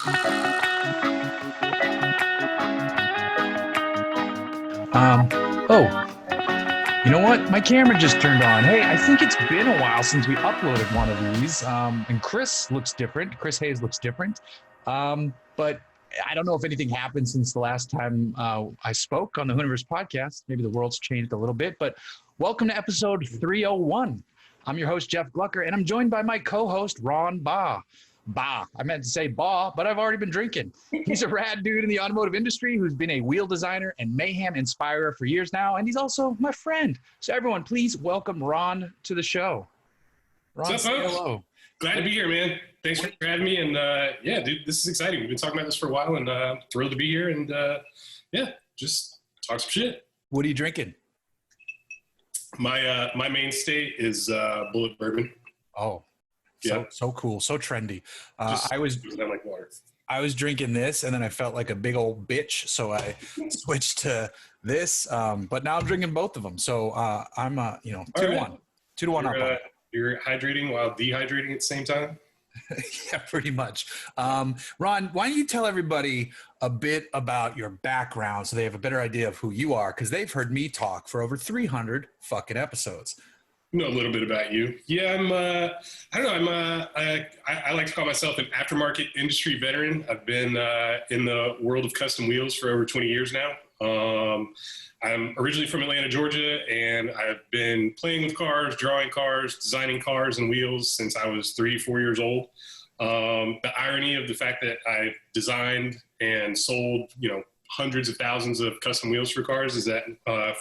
Oh, you know what? My camera just turned on. Hey, I think it's been a while since we uploaded one of these. And Chris looks different. Chris Hayes looks different. But I don't know if anything happened since the last time I spoke on the Hooniverse Podcast. Maybe the world's changed a little bit. But welcome to episode 301. I'm your host, Jeff Glucker, and I'm joined by my co-host, Ron Baugh. I meant to say Baugh, but I've already been drinking. He's a rad dude in the automotive industry who's been a wheel designer and mayhem inspirer for years now, and he's also my friend. So everyone, please welcome Ron to the show. Ron, say hello. Glad to be here, man. Thanks for having me. And yeah, dude, this is exciting. We've been talking about this for a while, and thrilled to be here. And yeah, just talk some shit. What are you drinking? My mainstay is Bullet Bourbon. Oh. So cool, so trendy. I was like water. I was drinking this, and then I felt like a big old bitch, so I switched to this. But now I'm drinking both of them. So I'm 2-1 up. You're hydrating while dehydrating at the same time. Yeah, pretty much. Ron, why don't you tell everybody a bit about your background so they have a better idea of who you are? Because they've heard me talk for over 300 fucking episodes. Know a little bit about you. Yeah, I like to call myself an aftermarket industry veteran. I've been in the world of custom wheels for over 20 years now. I'm originally from Atlanta, Georgia, and I've been playing with cars, drawing cars, designing cars and wheels since I was 3-4 years old. The irony of the fact that I designed and sold, hundreds of thousands of custom wheels for cars is that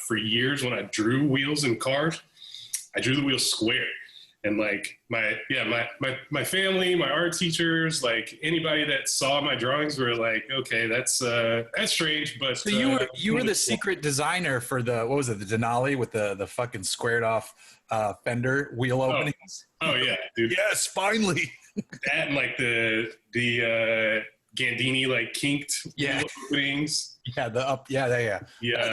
for years when I drew wheels in cars, I drew the wheels square, and like my family, my art teachers, like anybody that saw my drawings were like, okay, that's strange. But so you were the secret designer for the Denali with the fucking squared off fender wheel openings. Oh yeah, dude. Yes, finally. That and like the Gandini like kinked wheel openings. Yeah, that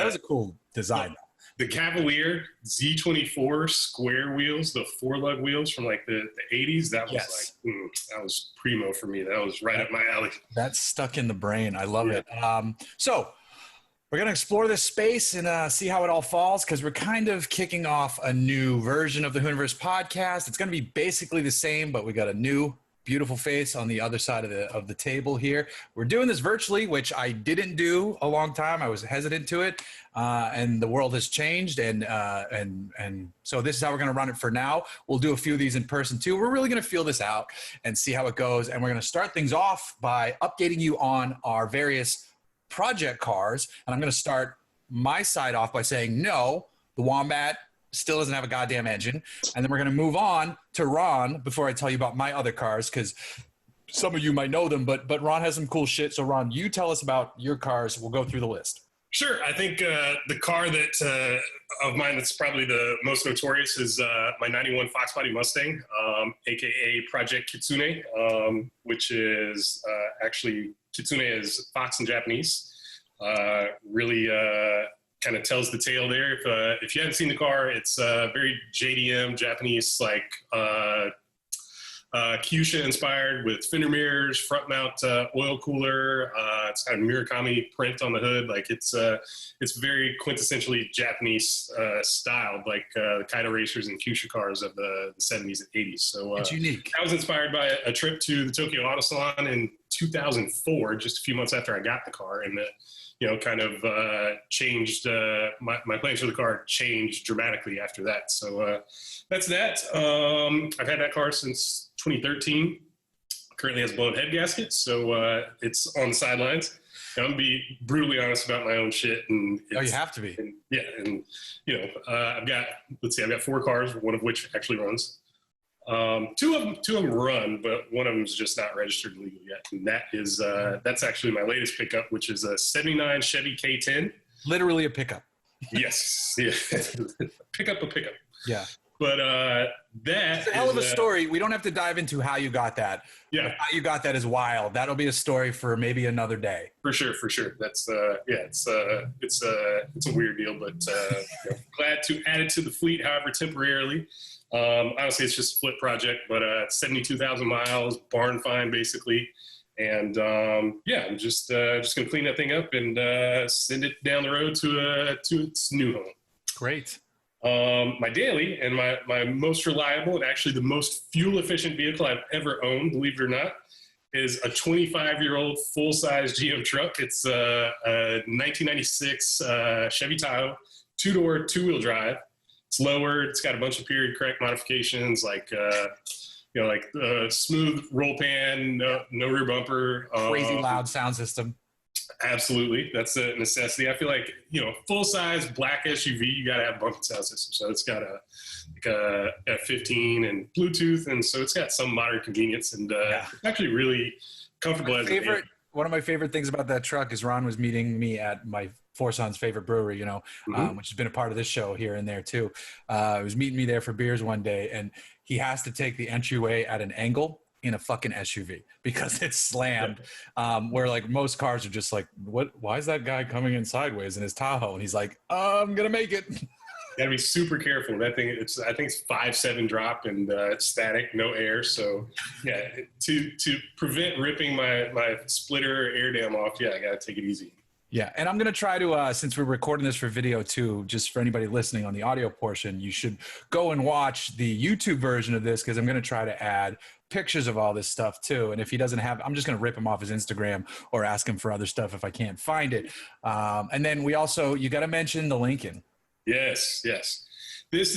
was a cool design. The Cavalier Z24 square wheels, the 4-lug wheels from like the 80s, that was that was primo for me. That was right up my alley. That's stuck in the brain. I love it. So we're going to explore this space and see how it all falls, because we're kind of kicking off a new version of the Hooniverse Podcast. It's going to be basically the same, but we got a new beautiful face on the other side of the table here. We're doing this virtually, which I didn't do a long time. I was hesitant to it, and the world has changed, and so this is how we're going to run it for now. We'll do a few of these in person too. We're really going to feel this out and see how it goes, and we're going to start things off by updating you on our various project cars. And I'm going to start my side off by saying no, the Wombat still doesn't have a goddamn engine. And then we're going to move on to Ron before I tell you about my other cars, because some of you might know them, but Ron has some cool shit. So Ron, you tell us about your cars. We'll go through the list. Sure. I think the car that of mine that's probably the most notorious is my 91 Fox Body Mustang, aka Project Kitsune, which is actually Kitsune is fox in Japanese. Really kind of tells the tale there. If you haven't seen the car, it's very JDM Japanese, like Kyusha inspired, with fender mirrors, front mount oil cooler. It's kind of Murakami print on the hood. Like it's very quintessentially Japanese styled, like the Kaido racers and Kyusha cars of the 70s and 80s. So it's unique. I was inspired by a trip to the Tokyo Auto Salon in 2004, just a few months after I got the car, and kind of changed my plans for the car changed dramatically after that. So that's that. I've had that car since 2013. Currently has blown head gaskets, so it's on the sidelines. And I'm gonna be brutally honest about my own shit. And you have to be. I've got 4 cars, one of which actually runs. Two of them run, but one of them is just not registered legal yet. And that is that's actually my latest pickup, which is a '79 Chevy K10. Literally a pickup. Yes, yeah, pickup. Yeah. But that's a hell of a story. We don't have to dive into how you got that. Yeah, how you got that is wild. That'll be a story for maybe another day. For sure. That's it's a weird deal, but glad to add it to the fleet, however temporarily. Honestly, it's just a flip project, but 72,000 miles, barn find basically, And I'm just gonna clean that thing up and send it down the road to its new home. Great. My daily and my most reliable and actually the most fuel efficient vehicle I've ever owned, believe it or not, is a 25-year-old full-size GM truck. It's a 1996 Chevy Tahoe, 2-door, 2-wheel drive. It's lowered. It's got a bunch of period correct modifications like smooth roll pan, no rear bumper. Crazy loud sound system. Absolutely. That's a necessity. I feel like, full-size black SUV, you got to have a bumping sound system. So it's got a F15 and Bluetooth, and so it's got some modern convenience, and it's actually really comfortable. One of my favorite things about that truck is Ron was meeting me at my four sons' favorite brewery, which has been a part of this show here and there too. He was meeting me there for beers one day, and he has to take the entryway at an angle in a fucking SUV because it's slammed. Where like most cars are just like, why is that guy coming in sideways in his Tahoe? And he's like, I'm going to make it. Gotta be super careful. That thing, I think it's 5.7 drop and it's static, no air. So yeah, to prevent ripping my splitter air dam off, I gotta take it easy. Yeah, and I'm going to try to, since we're recording this for video too, just for anybody listening on the audio portion, you should go and watch the YouTube version of this because I'm going to try to add pictures of all this stuff too. And if he doesn't have, I'm just going to rip him off his Instagram or ask him for other stuff if I can't find it. And then you got to mention the Lincoln. Yes. This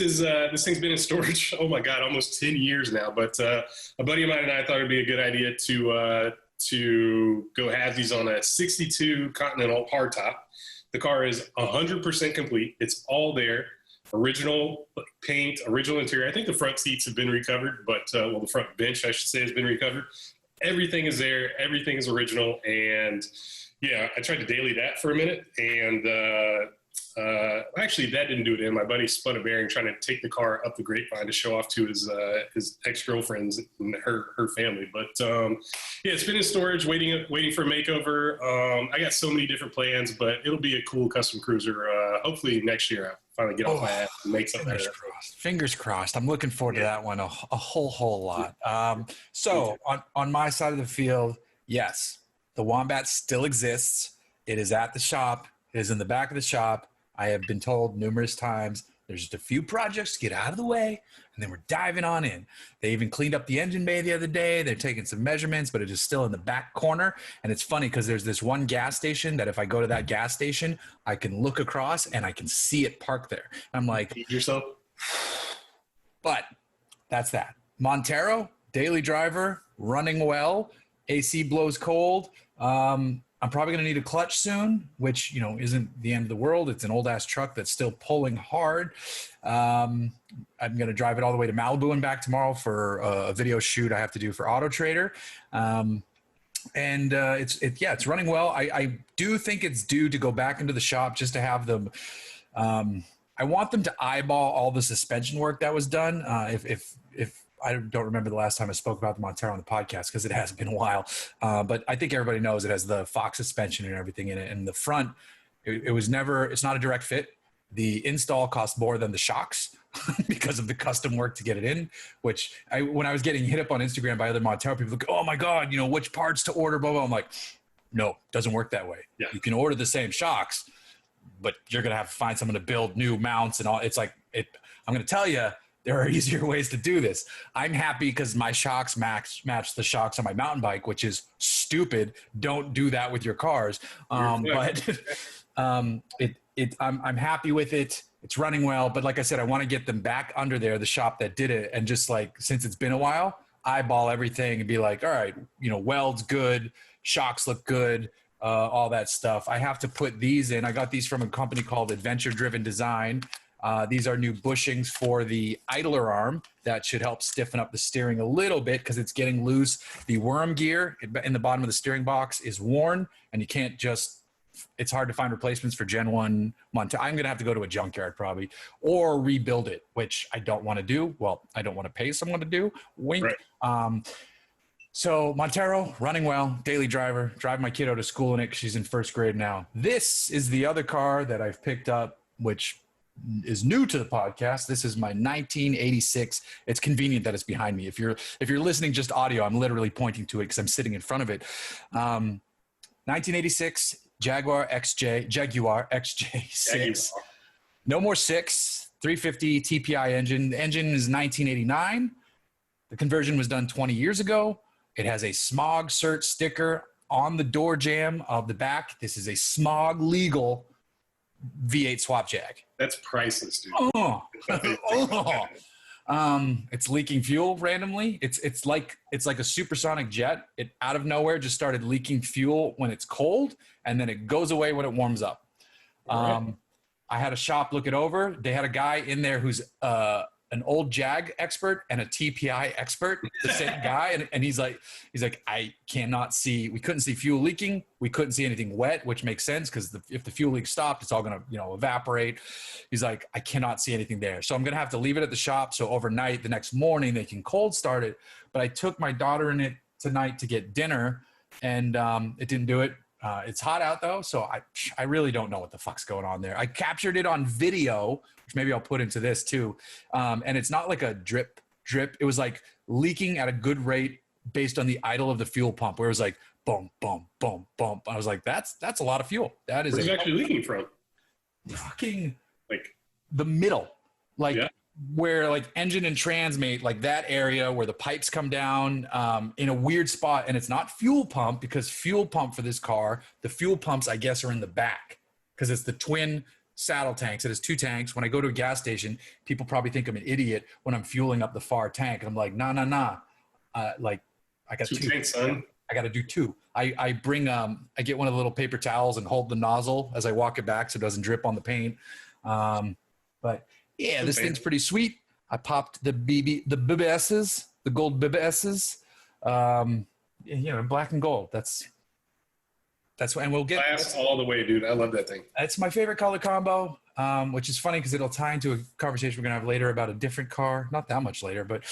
thing's been in storage, oh my God, almost 10 years now. But a buddy of mine and I thought it'd be a good idea to go have these on a 62 Continental hardtop. The car is 100% complete. It's all there. Original paint, original interior. I think the front seats have been recovered, but the front bench, I should say, has been recovered. Everything is there. Everything is original. And I tried to daily that for a minute, and actually that didn't do it in. My buddy spun a bearing trying to take the car up the grapevine to show off to his ex-girlfriends and her family. But it's been in storage waiting for a makeover. I got so many different plans, but it'll be a cool custom cruiser. Hopefully next year I'll finally get off my ass and make something out of it. Fingers crossed. I'm looking forward to that one a whole lot. So on my side of the field, yes, the Wombat still exists. It is at the shop. It is in the back of the shop. I have been told numerous times there's just a few projects to get out of the way, and then we're diving on in. They even cleaned up the engine bay the other day. They're taking some measurements, but it is still in the back corner. And it's funny because there's this one gas station that if I go to that gas station, I can look across and I can see it parked there. I'm like, yourself. But that's that. Montero, daily driver, running well. AC blows cold. I'm probably going to need a clutch soon, which, isn't the end of the world. It's an old ass truck that's still pulling hard. I'm going to drive it all the way to Malibu and back tomorrow for a video shoot I have to do for Auto Trader. It's running well. I do think it's due to go back into the shop just to have them. I want them to eyeball all the suspension work that was done. If I don't remember the last time I spoke about the Montero on the podcast because it has been a while. But I think everybody knows it has the Fox suspension and everything in it. And the front, it's not a direct fit. The install cost more than the shocks because of the custom work to get it in, which when I was getting hit up on Instagram by other Montero people, like, oh my God, which parts to order, blah, blah. I'm like, no, doesn't work that way. Yeah. You can order the same shocks, but you're going to have to find someone to build new mounts and all. It's like, I'm going to tell you, there are easier ways to do this. I'm happy because my shocks match the shocks on my mountain bike, which is stupid. Don't do that with your cars. I'm happy with it. It's running well. But like I said, I want to get them back under there, the shop that did it. And just like, since it's been a while, eyeball everything and be like, all right, weld's good. Shocks look good. All that stuff. I have to put these in. I got these from a company called Adventure Driven Design. These are new bushings for the idler arm that should help stiffen up the steering a little bit because it's getting loose. The worm gear in the bottom of the steering box is worn, and you can't it's hard to find replacements for Gen 1 Montero. I'm going to have to go to a junkyard probably or rebuild it, which I don't want to do. Well, I don't want to pay someone to do. Wink. Right. So Montero, running well, daily driver, drive my kiddo to school in it because she's in first grade now. This is the other car that I've picked up, which is new to the podcast, this is my 1986. It's convenient that it's behind me. If you're listening just audio, I'm literally pointing to it because I'm sitting in front of it. 1986 Jaguar XJ6. No more 6, 350 TPI engine. The engine is 1989. The conversion was done 20 years ago. It has a smog cert sticker on the door jamb of the back. This is a smog legal V8 swap jag. That's priceless, dude. It's leaking fuel randomly. It's like a supersonic jet. It out of nowhere just started leaking fuel when it's cold, and then it goes away when it warms up. I had a shop look it over. They had a guy in there who's an old Jag expert and a TPI expert, the same guy. And he's like, I cannot see, we couldn't see fuel leaking. We couldn't see anything wet, which makes sense because if the fuel leak stopped, it's all going to, evaporate. He's like, I cannot see anything there. So I'm going to have to leave it at the shop. So overnight, the next morning, they can cold start it. But I took my daughter in it tonight to get dinner, and it didn't do it. It's hot out though, so I really don't know what the fuck's going on there. I captured it on video, which maybe I'll put into this too. And it's not like a drip. It was like leaking at a good rate based on the idle of the fuel pump, where it was like boom, boom, boom, boom. I was like, that's a lot of fuel. That is. Where's it actually leaking from? Fucking like the middle, like. Yeah. Where like engine and transmate, like that area where the pipes come down in a weird spot. And it's not fuel pump, because fuel pump for this car, the fuel pumps, I guess, are in the back because it's the twin saddle tanks. It has 2 tanks. When I go to a gas station, people probably think I'm an idiot when I'm fueling up the far tank. And I'm like, nah. Like I got 2 tanks, son. I got to do 2. I bring, I get one of the little paper towels and hold the nozzle as I walk it back so it doesn't drip on the paint. But yeah, this thing's pretty sweet. I popped the BBSs, the gold BBSs, black and gold. That's and we'll get class all the way, dude. I love that thing. It's my favorite color combo, which is funny because it'll tie into a conversation we're gonna have later about a different car. Not that much later, but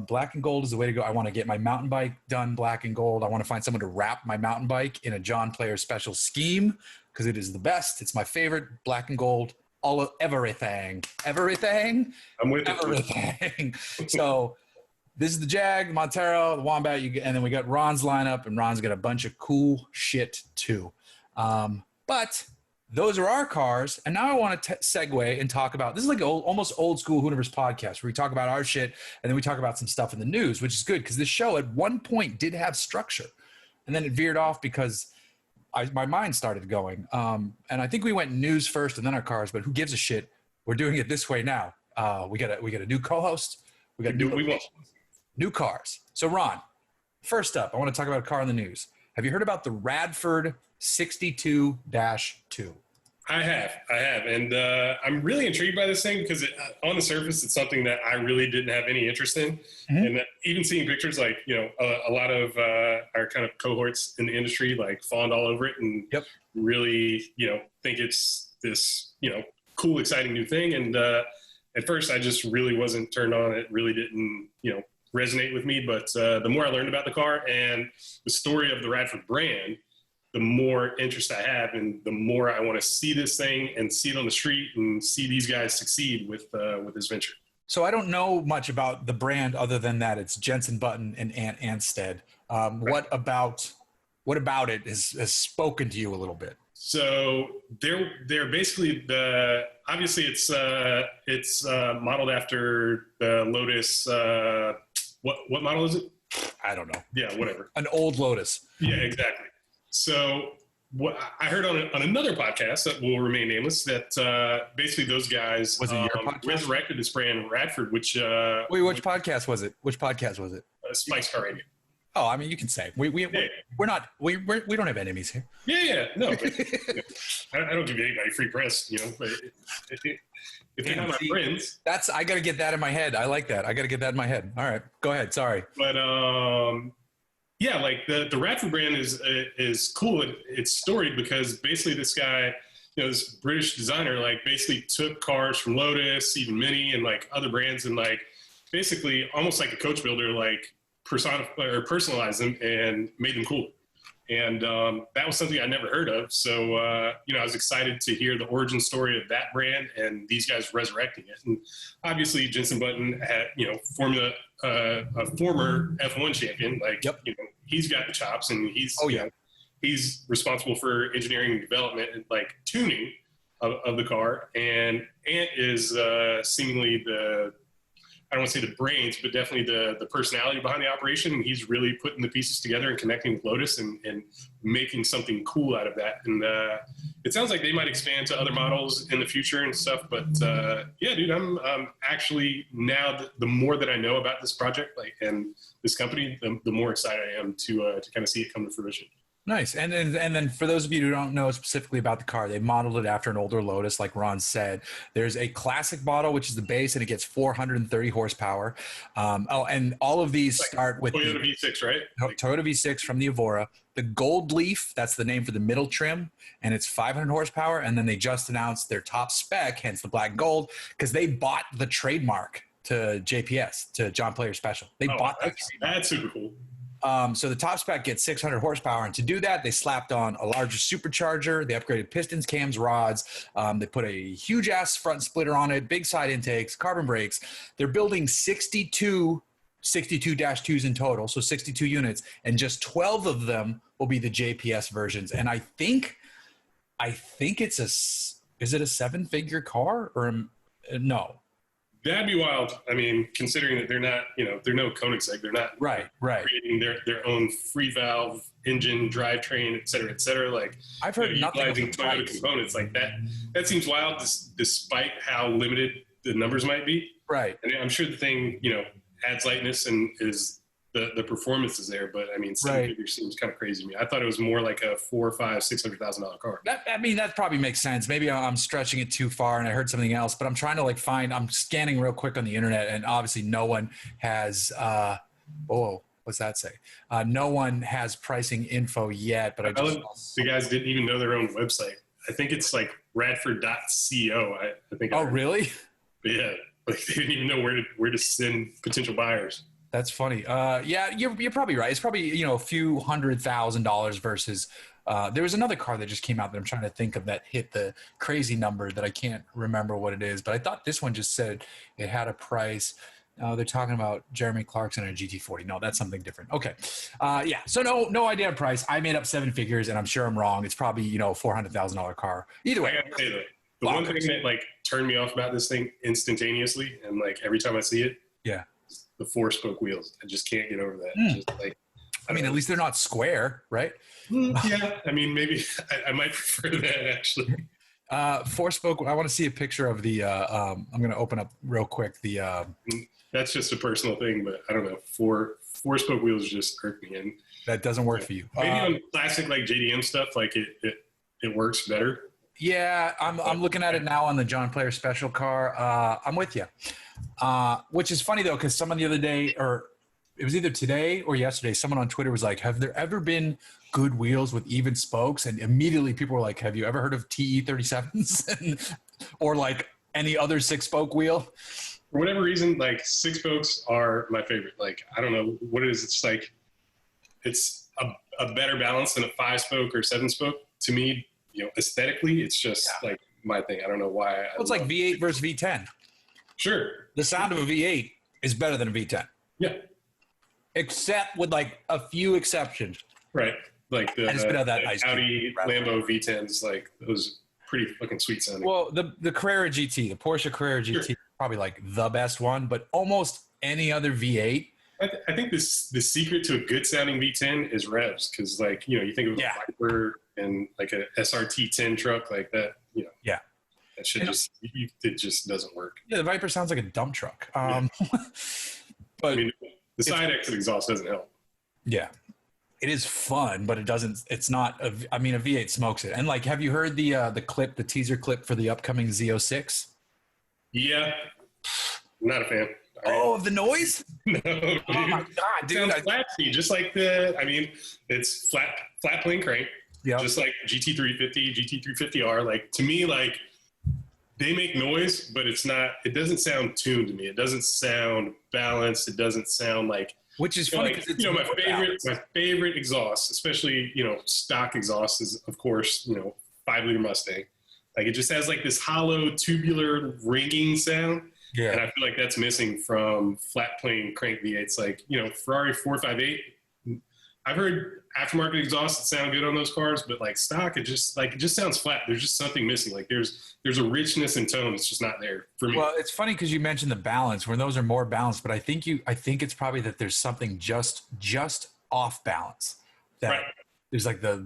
black and gold is the way to go. I want to get my mountain bike done black and gold. I want to find someone to wrap my mountain bike in a John Player special scheme because it is the best. It's my favorite, black and gold. All of everything. I'm with everything. So this is the Jag, the Montero, the Wombat, and then we got Ron's lineup, and Ron's got a bunch of cool shit too. But those are our cars, and now I want to segue and talk about, this is like almost old school Hooniverse podcast where we talk about our shit, and then we talk about some stuff in the news, which is good because this show at one point did have structure, and then it veered off because my mind started going. And I think we went news first and then our cars, but who gives a shit? We're doing it this way now. We got a new co-host. We got new cars. So Ron, first up, I want to talk about a car in the news. Have you heard about the Radford 62-2? I have. And I'm really intrigued by this thing because on the surface, it's something that I really didn't have any interest in. Mm-hmm. And even seeing pictures, like, a lot of our kind of cohorts in the industry, like, fawned all over it and really, think it's this, cool, exciting new thing. And at first, I just really wasn't turned on. It really didn't, resonate with me. But the more I learned about the car and the story of the Radford brand, the more interest I have and the more I want to see this thing and see it on the street and see these guys succeed with this venture. So I don't know much about the brand other than that it's Jensen Button and Ant Anstead. What about it has spoken to you a little bit? So they're basically obviously it's modeled after the Lotus. What model is it? I don't know. Yeah, whatever. An old Lotus. Yeah, exactly. So what I heard on another podcast that will remain nameless that basically those guys resurrected this brand Radford, which which podcast was it? Spice Car Radio. Oh, I mean, you can say we're not we don't have enemies here. Yeah, no. But, I don't give anybody free press, but if they're not my friends, I got to get that in my head. I like that. I got to get that in my head. All right, go ahead. Sorry, but yeah, like the Radford brand is cool. It's storied because basically this guy, this British designer, like basically took cars from Lotus, even Mini, and like other brands, and like basically almost like a coach builder, like personalized them and made them cool. And that was something I never heard of. So, I was excited to hear the origin story of that brand and these guys resurrecting it. And obviously, Jenson Button had, a former F1 champion. Like, he's got the chops, and he's responsible for engineering and development and like tuning of the car. And Ant is seemingly I don't want to say the brains, but definitely the personality behind the operation. And he's really putting the pieces together and connecting with Lotus and making something cool out of that. And it sounds like they might expand to other models in the future and stuff. But dude, I'm actually now the more that I know about this project and this company, the more excited I am to kind of see it come to fruition. Nice. And then for those of you who don't know specifically about the car, they modeled it after an older Lotus, like Ron said. There's a classic model, which is the base, and it gets 430 horsepower. And all of these start with Toyota V6, right? Toyota V6 from the Evora. The Gold Leaf, that's the name for the middle trim, and it's 500 horsepower. And then they just announced their top spec, hence the black gold, because they bought the trademark to JPS, to John Player Special. They bought that. That's super cool. So the top spec gets 600 horsepower, and to do that, they slapped on a larger supercharger. They upgraded pistons, cams, rods. They put a huge ass front splitter on it, big side intakes, carbon brakes. They're building 62 62-2s in total, so 62 units, and just 12 of them will be the JPS versions. And I think it's is it a 7-figure car or no? That'd be wild. I mean, considering that they're not, they're no Koenigsegg. They're not right creating their own free valve engine, drivetrain, et cetera. Like, I've heard nothing utilizing Toyota components like that. That seems wild, despite how limited the numbers might be. Right. And I'm sure the thing, adds lightness and is the performance is there. But I mean, 7 figures seems kind of crazy to me. I thought it was more like a $400,000, $500,000, $600,000 car. That probably makes sense. Maybe I'm stretching it too far and I heard something else, but I'm trying to I'm scanning real quick on the internet, and obviously no one has, what's that say? No one has pricing info yet, but the guys didn't even know their own website. I think it's like radford.co. I think. Oh, really? But yeah, like they didn't even know where to send potential buyers. That's funny. Yeah, you're probably right. It's probably, a few $100,000 versus there was another car that just came out that I'm trying to think of that hit the crazy number that I can't remember what it is. But I thought this one just said it had a price. They're talking about Jeremy Clarkson and a GT40. No, that's something different. Okay. Yeah. So no idea of price. I made up 7 figures, and I'm sure I'm wrong. It's probably, $400,000 car. Either way. I gotta say that the one thing that turned me off about this thing instantaneously, and every time I see it, the 4-spoke wheels. I just can't get over that. Just at least they're not square, right? Yeah. I mean, maybe I might prefer that actually. 4-spoke. I want to see a picture of the. I'm going to open up real quick. That's just a personal thing, but I don't know. 4-spoke wheels just irk me, and that doesn't work for you. Maybe on classic JDM stuff, it works better. Yeah, I'm looking at it now on the John Player Special car. I'm with you. Which is funny though, because someone the other day, or it was either today or yesterday, someone on Twitter was like, "Have there ever been good wheels with even spokes?" And immediately people were like, "Have you ever heard of TE37s or any other 6-spoke wheel?" For whatever reason, 6 spokes are my favorite. I don't know what it is. It's a better balance than a 5-spoke or 7-spoke to me. Aesthetically, it's just my thing. I don't know why. It's like V8 versus V10. Sure. The sound of a V8 is better than a V10. Yeah. Except with a few exceptions. Right. Like the nice Audi Lambo V10s, those pretty fucking sweet sounding. Well, the Carrera GT, the Porsche Carrera GT, is probably the best one, but almost any other V8. I think the secret to a good sounding V10 is revs, because you think of a Viper and a SRT 10 truck like that. Yeah. That should it just doesn't work. Yeah, the Viper sounds like a dump truck. But I mean, the side exit exhaust doesn't help. Yeah. It is fun, but it's not a V8 smokes it. And have you heard the teaser clip for the upcoming Z06? Yeah. Not a fan. Oh, the noise? No, dude. Oh my God, dude. Sounds flat-speed, just it's flat plane crank. Yeah. Just like GT350, GT350R. To me, they make noise, but it doesn't sound tuned to me. It doesn't sound balanced. It doesn't sound Which is funny because my favorite exhaust, especially stock exhaust, is of course 5-liter Mustang. Like it just has like this hollow tubular ringing sound. Yeah. And I feel like that's missing from flat plane crank V8s. Like, Ferrari 458, I've heard aftermarket exhausts that sound good on those cars, but like stock, it just sounds flat. There's just something missing. Like there's a richness and tone that's just not there for me. Well, it's funny because you mentioned the balance when those are more balanced, but I think it's probably that there's something just off balance. That there's like the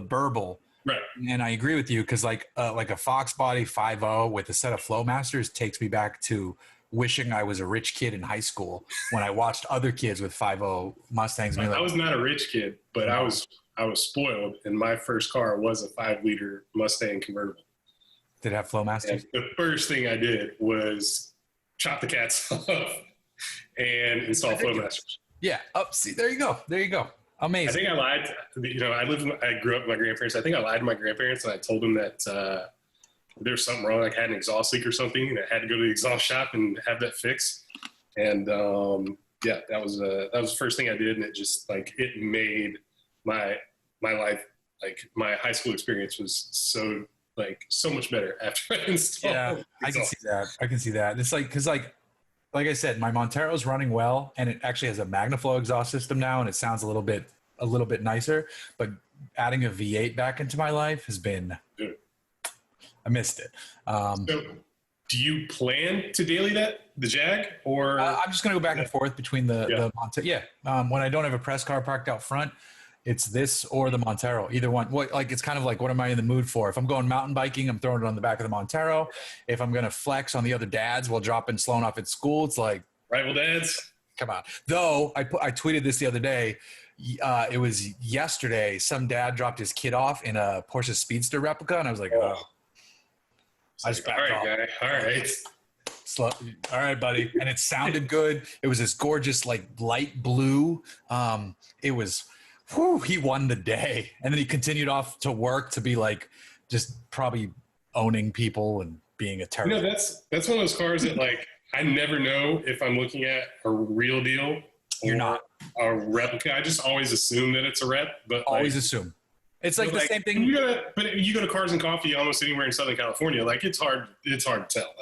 burble. Right. And I agree with you because like a Fox Body 5.0 with a set of Flowmasters takes me back to wishing I was a rich kid in high school when I watched other kids with 5.0 Mustangs. I was not a rich kid, but I was spoiled, and my first car was a 5-liter Mustang convertible. Did it have Flowmasters? And the first thing I did was chop the cats off and install Flowmasters. Yeah. See, there you go. Amazing. I think I lied. I grew up with my grandparents. I think I lied to my grandparents and I told them that there's something wrong. Like I had an exhaust leak or something, and I had to go to the exhaust shop and have that fixed. And that was the first thing I did, and it just it made my life, like my high school experience was so much better after I installed. Yeah, I can see that. It's like because like I said, my Montero's running well, and it actually has a MagnaFlow exhaust system now, and it sounds a little bit nicer. But adding a V8 back into my life has been, I missed it. So, do you plan to daily the Jag, or I'm just gonna go back and forth between the Montero. Yeah, when I don't have a press car parked out front, it's this or the Montero. Either one. It's kind of like, what am I in the mood for? If I'm going mountain biking, I'm throwing it on the back of the Montero. If I'm going to flex on the other dads while dropping Sloan off at school, it's like rival dads. Come on. Though I tweeted this the other day. It was yesterday. Some dad dropped his kid off in a Porsche Speedster replica, and I was like, oh. I just backed off. Guy. All right. Slow. All right, buddy. And it sounded good. It was this gorgeous, light blue. It was. Whew, he won the day. And then he continued off to work to be just probably owning people and being a terrorist. That's one of those cars that I never know if I'm looking at a real deal You're not a replica. I just always assume that it's a rep, but always assume. It's the same thing. But you go to Cars and Coffee almost anywhere in Southern California, it's hard to tell.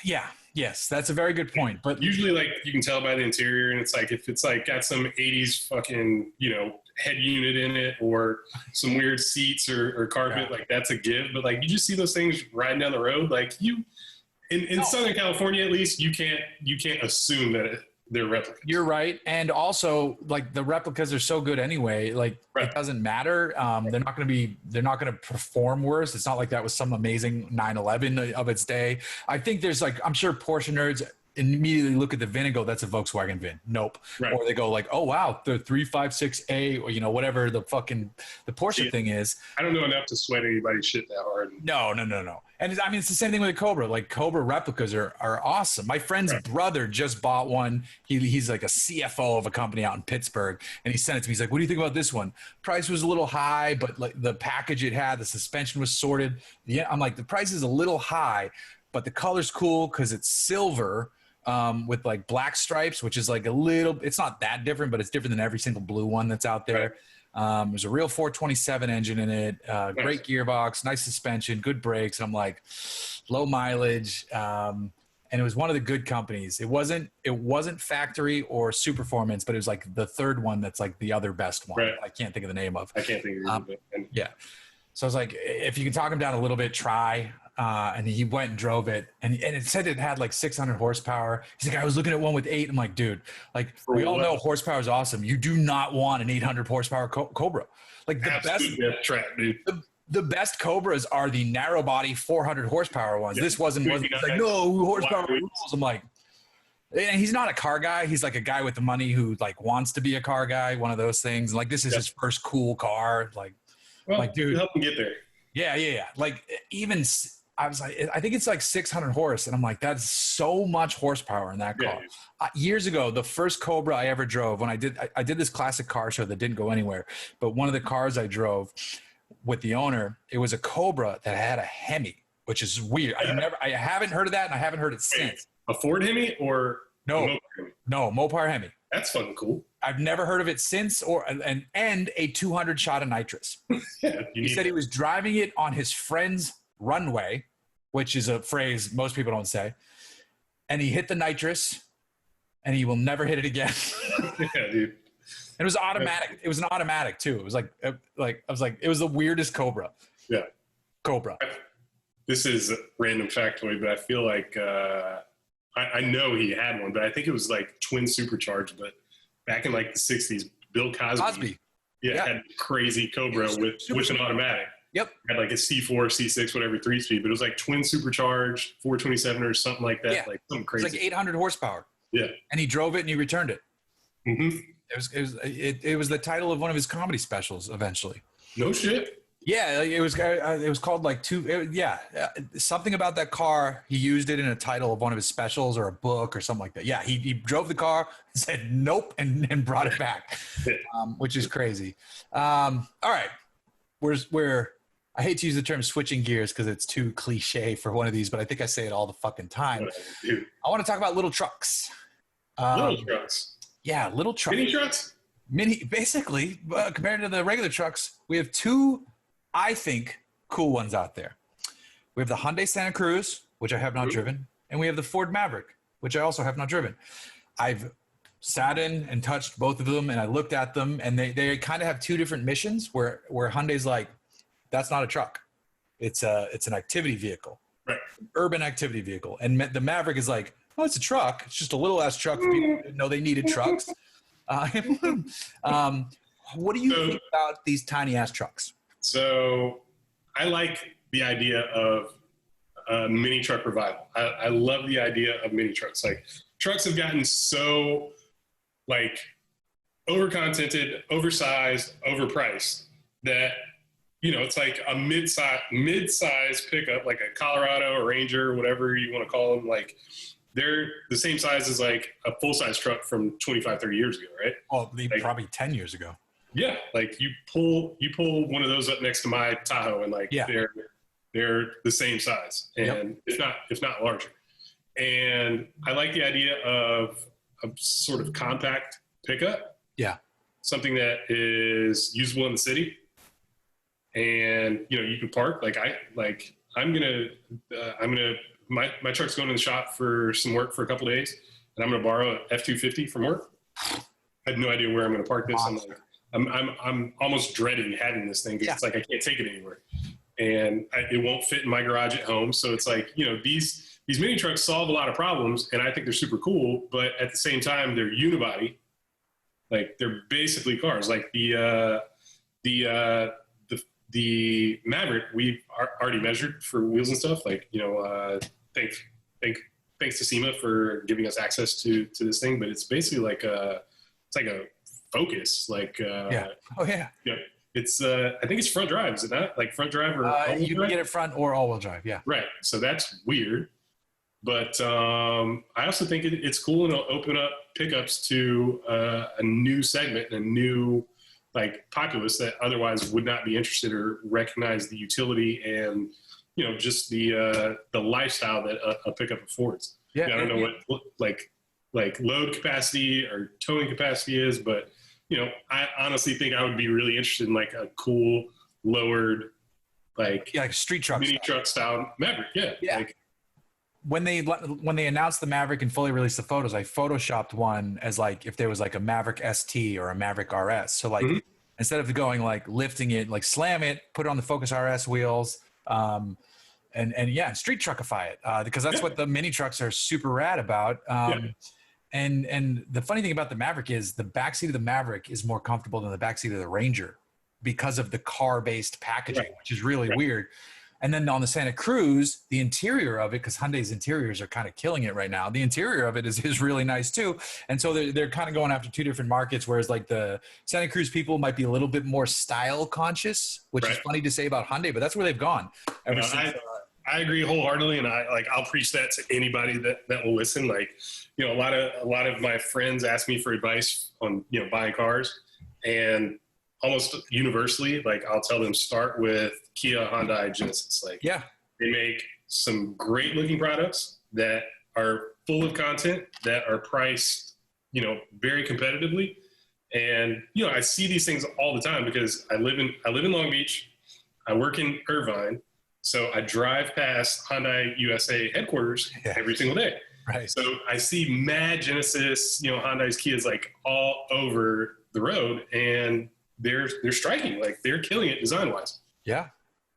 Yeah. Yes, that's a very good point. But usually, you can tell by the interior, and it's if it's got some '80s fucking head unit in it, or some weird seats or carpet, that's a give. But you just see those things riding down the road, in Southern California at least, you can't assume that they're replicas. You're right, and also the replicas are so good anyway. It doesn't matter. They're not going to perform worse. It's not like that was some amazing 911 of its day. I think there's I'm sure Porsche nerds immediately look at the VIN and go, that's a Volkswagen VIN. Nope. Right. Or they go oh wow, the 356A, or whatever the Porsche thing is. I don't know enough to sweat anybody's shit that hard. No. And it's the same thing with a Cobra. Cobra replicas are awesome. My friend's brother just bought one. He's a CFO of a company out in Pittsburgh, and he sent it to me. He's like, what do you think about this one? Price was a little high, but the package it had, the suspension was sorted. I'm the price is a little high, but the color's cool because it's silver with black stripes, which is it's not that different, but it's different than every single blue one that's out there. There's a real 427 engine in it, great gearbox, nice suspension, good brakes. And I'm low mileage. And it was one of the good companies. It wasn't factory or Superformance, but it was the third one that's the other best one. Right. I can't think of the name of. I can't think of it. Yeah. So I was if you can talk him down a little bit, try. And he went and drove it, and it said it had 600 horsepower. He's I was looking at one with 8. I'm dude, we all know horsepower is awesome. You do not want an 800 horsepower Cobra. The best track, dude. The best Cobras are the narrow body 400 horsepower ones. Yeah. This wasn't no horsepower rules. I'm and he's not a car guy. He's a guy with the money who wants to be a car guy. One of those things. This is his first cool car. Dude, help him get there. Yeah. Even. I was I think it's 600 horse. And I'm that's so much horsepower in that car. Yeah. Years ago, the first Cobra I ever drove, when I did this classic car show that didn't go anywhere, but one of the cars I drove with the owner, it was a Cobra that had a Hemi, which is weird. I haven't heard of that, and I haven't heard it since. A Ford Hemi or No, Mopar Hemi. That's fucking cool. I've never heard of it since, and a 200 shot of nitrous. Yeah, he said he was driving it on his friend's runway, which is a phrase most people don't say, and he hit the nitrous, and he will never hit it again. Yeah, dude. It was automatic. It was an automatic too. It was like I was like, it was the weirdest Cobra. Yeah, Cobra. This is a random factoid, but I feel like I know he had one, but I think it was like twin supercharged. But back in like the 60s, Bill Cosby. Yeah, had crazy Cobra with an automatic. Yep. Had like a C4, C6, whatever, 3-speed, but it was like twin supercharged, 427 or something like that. Yeah. Like something crazy. It was like 800 horsepower. Yeah. And he drove it and he returned it. Mm-hmm. It was the title of one of his comedy specials eventually. No shit. Yeah, it was called like something about that car. He used it in a title of one of his specials or a book or something like that. Yeah, he drove the car, said nope, and brought it back, which is crazy. All right, I hate to use the term switching gears because it's too cliche for one of these, but I think I say it all the fucking time. Dude. I want to talk about little trucks. Little trucks. Yeah, little trucks. Mini trucks? Basically, compared to the regular trucks, we have two, I think, cool ones out there. We have the Hyundai Santa Cruz, which I have not driven, and we have the Ford Maverick, which I also have not driven. I've sat in and touched both of them, and I looked at them, and they kind of have two different missions where Hyundai's like, that's not a truck. It's an activity vehicle, right? Urban activity vehicle. And the Maverick is like, oh, it's a truck. It's just a little ass truck for people who didn't know they needed trucks. What do you think about these tiny ass trucks? So I like the idea of mini truck revival. I love the idea of mini trucks. Like trucks have gotten so like over-contented, oversized, overpriced that, you know, it's like a mid-size pickup, like a Colorado or Ranger, whatever you want to call them. Like they're the same size as like a full-size truck from 25, 30 years ago, right? Oh, like, probably 10 years ago. Yeah, like you pull one of those up next to my Tahoe, and like they're the same size, and if not larger. And I like the idea of a sort of compact pickup. Yeah, something that is usable in the city, and you know you can park. My truck's going to the shop for some work for a couple of days, and I'm going to borrow an F-250 from work. I had no idea where I'm going to park this. I'm almost dreading having this thing because it's like I can't take it anywhere, and it won't fit in my garage at home. So it's like, you know, these mini trucks solve a lot of problems, and I think they're super cool. But at the same time, they're unibody, like they're basically cars. Like the Maverick, we've already measured for wheels and stuff. Like, you know, thanks to SEMA for giving us access to this thing. But it's basically like a Focus, like it's I think it's front drive, is it not? Like front drive or you can get it front or all-wheel drive, right. So that's weird, but I also think it's cool, and it'll open up pickups to a new segment, a new like populace that otherwise would not be interested or recognize the utility and, you know, just the lifestyle that a pickup affords. I don't know what like load capacity or towing capacity is, but you know, I honestly think I would be really interested in like a cool lowered, like street truck, mini truck style Maverick. Yeah. Like, when they announced the Maverick and fully released the photos, I photoshopped one as like if there was like a Maverick ST or a Maverick RS. So like instead of going like lifting it, like slam it, put it on the Focus RS wheels, and street truckify it because that's what the mini trucks are super rad about. And the funny thing about the Maverick is the backseat of the Maverick is more comfortable than the backseat of the Ranger because of the car-based packaging, which is really weird. And then on the Santa Cruz, the interior of it, because Hyundai's interiors are kind of killing it right now, the interior of it is really nice too. And so they're kind of going after two different markets, whereas like the Santa Cruz people might be a little bit more style conscious, which is funny to say about Hyundai, but that's where they've gone ever since. I agree wholeheartedly, and I'll preach that to anybody that will listen. Like, you know, a lot of my friends ask me for advice on, you know, buying cars, and almost universally, like I'll tell them start with Kia, Hyundai, Genesis. Like, they make some great looking products that are full of content that are priced, very competitively. And, I see these things all the time because I live in Long Beach. I work in Irvine. So I drive past Hyundai USA headquarters every single day. Right. So I see mad Genesis, Hyundai's, Kias, like all over the road, and they're striking, like they're killing it design wise. Yeah.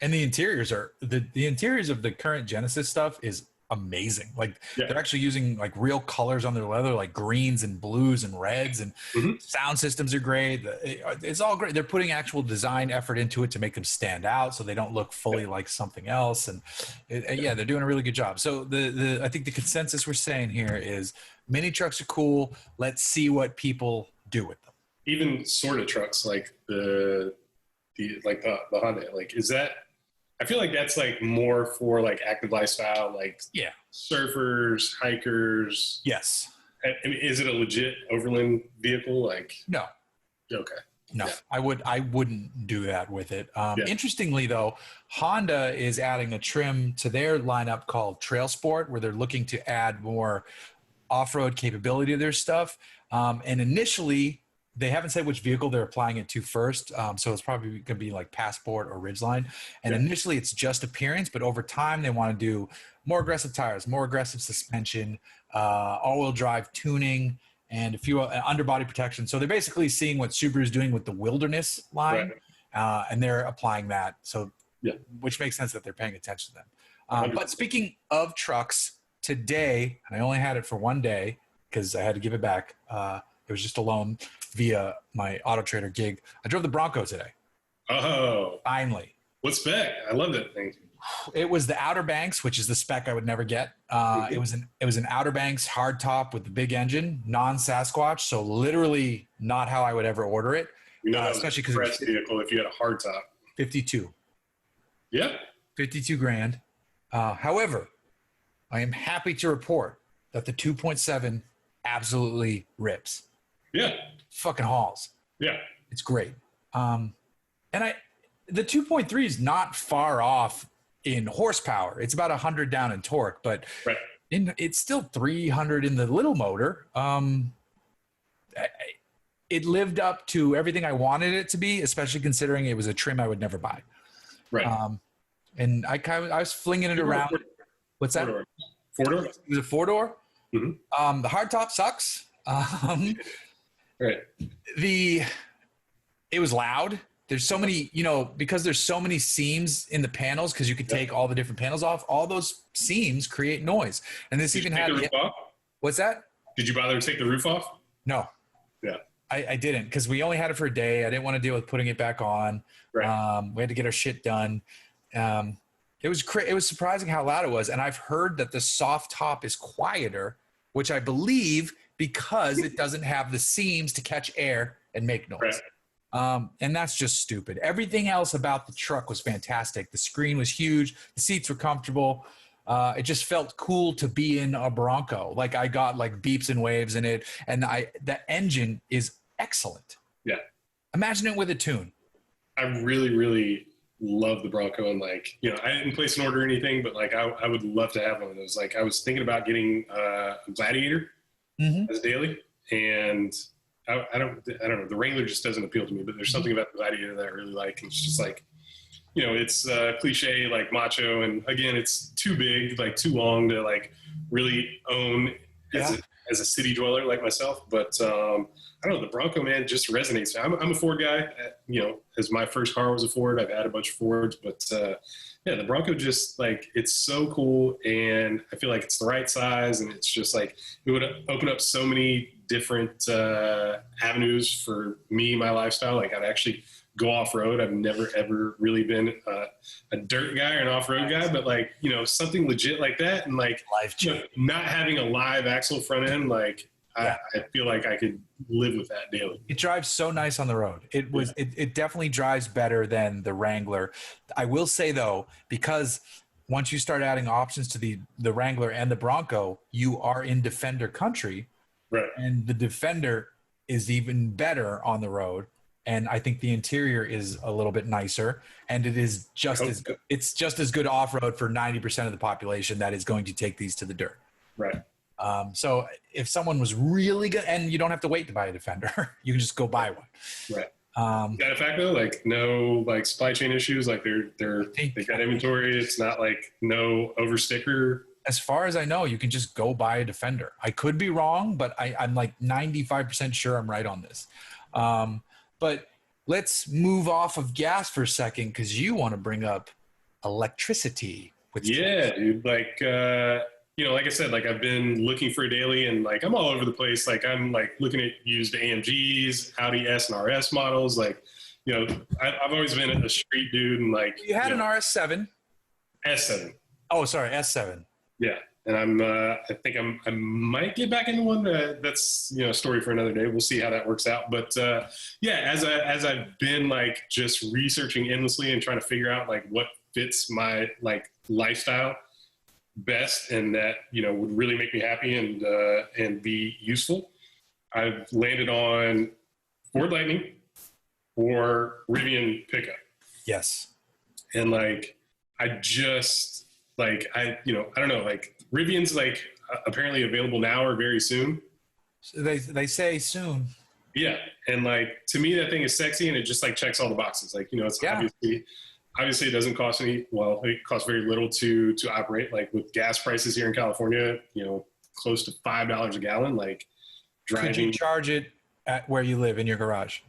And the interiors are the interiors of the current Genesis stuff is amazing. Like they're actually using like real colors on their leather, like greens and blues and reds, and sound systems are great. It's all great. They're putting actual design effort into it to make them stand out so they don't look fully like something else. And they're doing a really good job. So I think the consensus we're saying here is mini trucks are cool. Let's see what people do with them. Even sort of trucks like the Honda, like, is that, I feel like that's like more for like active lifestyle, like surfers, hikers. Yes. I mean, is it a legit overland vehicle? Like, no. Okay. No, I wouldn't do that with it. Interestingly though, Honda is adding a trim to their lineup called Trail Sport, where they're looking to add more off-road capability to their stuff. And initially, they haven't said which vehicle they're applying it to first. So it's probably going to be like Passport or Ridgeline. And initially it's just appearance, but over time they want to do more aggressive tires, more aggressive suspension, all-wheel drive tuning, and a few underbody protection. So they're basically seeing what Subaru is doing with the Wilderness line, and they're applying that. So, which makes sense that they're paying attention to them. But speaking of trucks, today, and I only had it for one day because I had to give it back. It was just a loan via my Auto Trader gig. I drove the Bronco today. Oh, finally! What spec? I love that thing. It was the Outer Banks, which is the spec I would never get. It was an Outer Banks hard top with the big engine, non-Sasquatch, so literally not how I would ever order it. Especially because it's a vehicle if you had a hard top. 52. Yeah. 52 grand. However, I am happy to report that the 2.7 absolutely rips. Yeah. Fucking hauls. Yeah. It's great. And the 2.3 is not far off in horsepower. It's about 100 down in torque, but it's still 300 in the little motor. It lived up to everything I wanted it to be, especially considering it was a trim I would never buy. Right. And I was flinging it around. What's that? Four-door? It was a four-door. Mm-hmm. The hardtop sucks. It was loud. There's so many, because there's so many seams in the panels, because you could take all the different panels off. All those seams create noise. And this even had. The roof off? What's that? Did you bother to take the roof off? No. Yeah. I didn't, because we only had it for a day. I didn't want to deal with putting it back on. Right. We had to get our shit done. It was surprising how loud it was. And I've heard that the soft top is quieter, which I believe because it doesn't have the seams to catch air and make noise. Right. And that's just stupid. Everything else about the truck was fantastic. The screen was huge. The seats were comfortable. It just felt cool to be in a Bronco. Like I got like beeps and waves in it. And the engine is excellent. Yeah. Imagine it with a tune. I really, really love the Bronco. And like, I didn't place an order or anything, but like I would love to have one of those. Like I was thinking about getting a Gladiator as a daily, and I don't know. The Wrangler just doesn't appeal to me, but there's something about the Gladiator that I really like. It's just like, it's cliche, like macho. And again, it's too big, like too long to like really own as a city dweller like myself. But I don't know, the Bronco, man, just resonates. I'm a Ford guy, as my first car was a Ford. I've had a bunch of Fords, but the Bronco just like, it's so cool. And I feel like it's the right size, and it's just like, it would open up so many different avenues for me, my lifestyle. Like I'd actually go off-road. I've never ever really been a dirt guy or an off-road guy, but like, something legit like that. And like, not having a live axle front end, like I feel like I could live with that daily. It drives so nice on the road. It definitely drives better than the Wrangler. I will say though, because once you start adding options to the Wrangler and the Bronco, you are in Defender country. Right. And the Defender is even better on the road. And I think the interior is a little bit nicer, and it is just as good. It's just as good off-road for 90% of the population that is going to take these to the dirt. Right. So if someone was really good, and you don't have to wait to buy a Defender, you can just go buy one. Right. Got a fact though, like no like supply chain issues, like they got inventory. It's not like no over sticker. As far as I know, you can just go buy a Defender. I could be wrong, but I'm like 95% sure I'm right on this. But let's move off of gas for a second, because you want to bring up electricity. Dude. Like, like I said, like I've been looking for a daily, and like I'm all over the place. Like I'm like looking at used AMGs, Audi S and RS models. Like, I've always been a street dude, and like you had an RS7. S7. Oh, sorry, S7. Yeah, and I think I might get back into one. That's a story for another day. We'll see how that works out. But as I've been like just researching endlessly and trying to figure out like what fits my like lifestyle best, and that would really make me happy and be useful, I've landed on Ford Lightning or Rivian pickup. Yes, and like I just. Like, I don't know, like Rivian's like apparently available now or very soon. So they say soon. Yeah. And like, to me, that thing is sexy, and it just like checks all the boxes. Like, it's obviously it doesn't cost it costs very little to operate. Like with gas prices here in California, close to $5 a gallon, like driving. Could you charge it at where you live in your garage?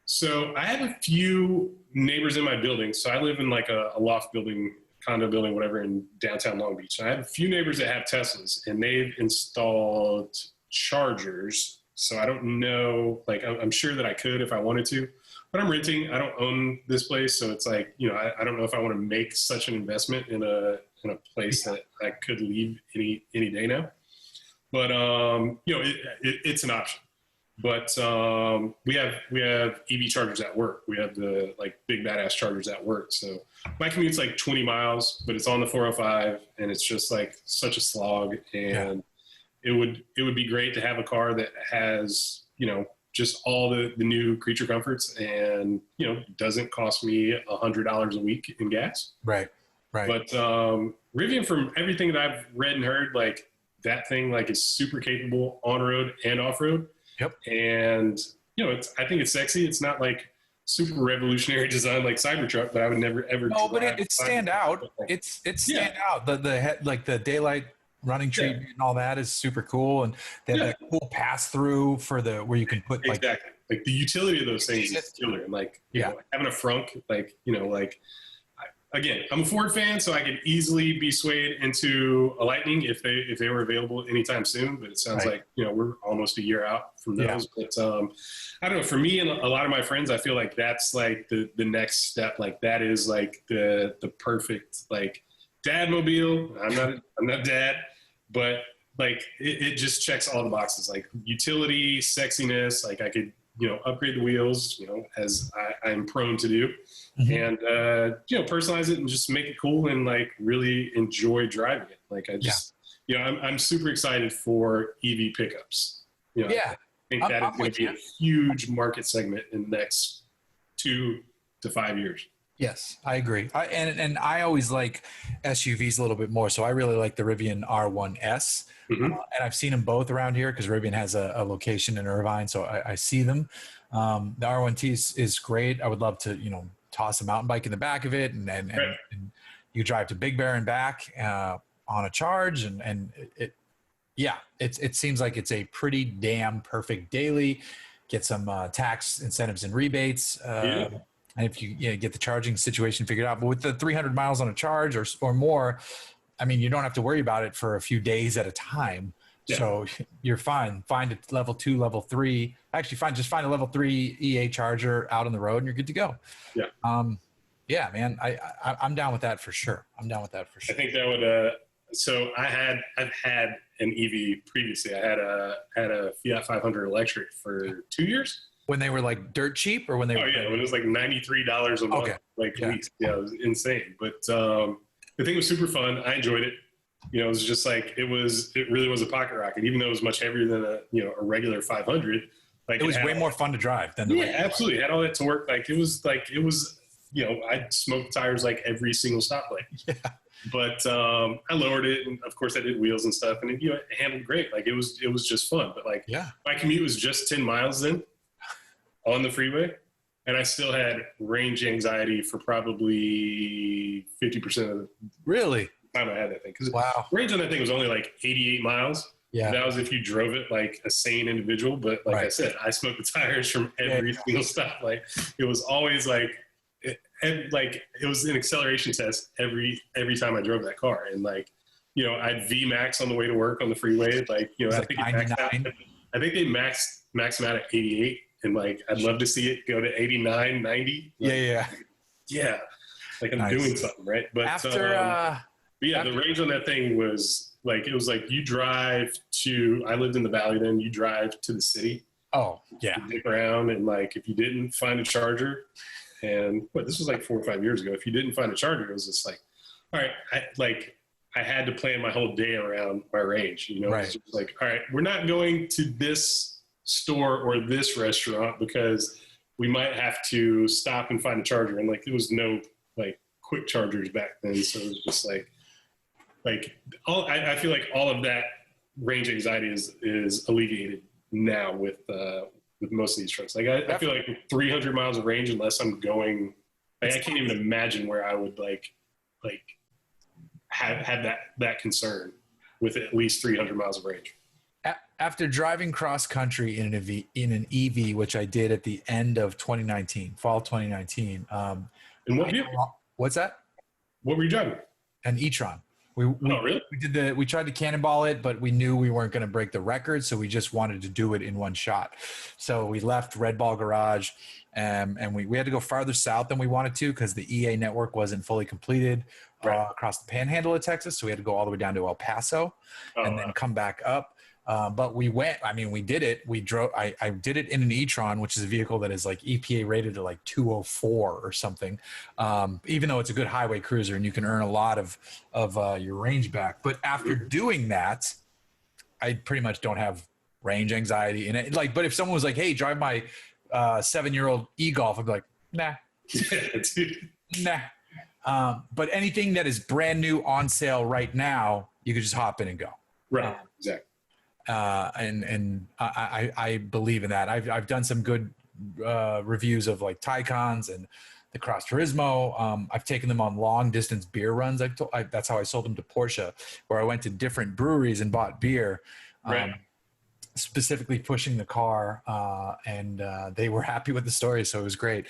So I have a few neighbors in my building. So I live in like a loft building, condo building, whatever, in downtown Long Beach. And I have a few neighbors that have Teslas, and they've installed chargers. So I don't know, like I'm sure that I could if I wanted to, but I'm renting. I don't own this place. So it's like, I don't know if I want to make such an investment in a place that I could leave any day now. But, it's an option. But we have EV chargers at work. We have the like big badass chargers at work. So my commute's like 20 miles, but it's on the 405, and it's just like such a slog. And it would be great to have a car that has just all the new creature comforts, and doesn't cost me $100 a week in gas. Right. But Rivian, from everything that I've read and heard, like that thing like is super capable on road and off road. Yep. And I think it's sexy. It's not like super revolutionary design like Cybertruck, but I would never ever. No, but it stand out. It's stand out. The head, like the daylight running treatment and all that is super cool, and they have that cool pass through for where you can put like exactly like the utility of those things is killer. And like having a frunk, like again, I'm a Ford fan, so I could easily be swayed into a Lightning if they were available anytime soon. But it sounds like we're almost a year out from those. Yeah. But I don't know. For me and a lot of my friends, I feel like that's like the next step. Like that is like the perfect like dad mobile. I'm not dad, but like it just checks all the boxes. Like utility, sexiness. Like I could upgrade the wheels, as I'm prone to do. And personalize it and just make it cool and like really enjoy driving it. Like I just I'm super excited for EV pickups. I think that is going to be a huge market segment in the next 2 to 5 years. Yes, I agree. And I always like SUVs a little bit more, so I really like the Rivian R1S. And I've seen them both around here because Rivian has a location in Irvine, so I see them. The R1T is great. I would love to toss a mountain bike in the back of it, and you drive to Big Bear and back on a charge, and it seems like it's a pretty damn perfect daily. Get some tax incentives and rebates, and if you get the charging situation figured out. But with the 300 miles on a charge or more, I mean, you don't have to worry about it for a few days at a time. Yeah. So you're fine. Find a level 2, level 3. Actually, just find a level 3 EA charger out on the road, and you're good to go. Yeah. Man, I'm down with that for sure. I think that would. So I've had an EV previously. I had a Fiat 500 electric for 2 years. When they were like dirt cheap, or when they? When it was like $93 a month, weeks. Yeah, it was insane. But the thing was super fun. I enjoyed it. It was just like it really was a pocket rocket, even though it was much heavier than a regular 500. Like it was way more fun to drive than the absolutely. It had all that to work. I'd smoke tires like every single stoplight. But I lowered it, and of course I did wheels and stuff, and it, it handled great. Like it was just fun. But like my commute was just 10 miles then on the freeway, and I still had range anxiety for probably 50% of the time I had that thing. Because range on that thing was only like 88 miles. Yeah, that was if you drove it like a sane individual. But like I said, I smoked the tires from every single stop. Like it was always like it was an acceleration test every time I drove that car. And like, I'd V max on the way to work on the freeway. Like, I think they max them out at 88. And like, I'd love to see it go to 89, 90. Like, yeah. Like I'm doing something, right? But the range on that thing was like, it was like you drive I lived in the Valley then, you drive to the city. Oh, yeah. Dick around, and like, if you didn't find a charger, and this was like 4 or 5 years ago, if you didn't find a charger, it was just like, all right, I had to plan my whole day around my range, It's just like, all right, we're not going to this store or this restaurant because we might have to stop and find a charger. And like, there was no like quick chargers back then. So it was just like I feel like all of that range anxiety is alleviated now with most of these trucks. Like I feel like 300 miles of range, unless I'm going, like I can't even imagine where I would like have that concern with at least 300 miles of range. After driving cross country in an EV, which I did at the end of 2019, fall 2019. And what vehicle? What's that? What were you driving? An e-tron. Really? We tried to cannonball it, but we knew we weren't going to break the record, so we just wanted to do it in one shot. So we left Red Ball Garage, and we had to go farther south than we wanted to because the EA network wasn't fully completed across the panhandle of Texas. So we had to go all the way down to El Paso and then come back up. But we did it. We drove. I did it in an e-tron, which is a vehicle that is like EPA rated to like 204 or something. Even though it's a good highway cruiser and you can earn a lot of your range back. But after doing that, I pretty much don't have range anxiety in it. Like, but if someone was like, "Hey, drive my 7-year-old e-Golf," I'd be like, "Nah, nah." But anything that is brand new on sale right now, you could just hop in and go. Right. Exactly. And I believe in that. I've done some good reviews of like Taycans and the Cross Turismo. I've taken them on long distance beer runs. That's how I sold them to Porsche, where I went to different breweries and bought beer, specifically pushing the car, and they were happy with the story, so it was great.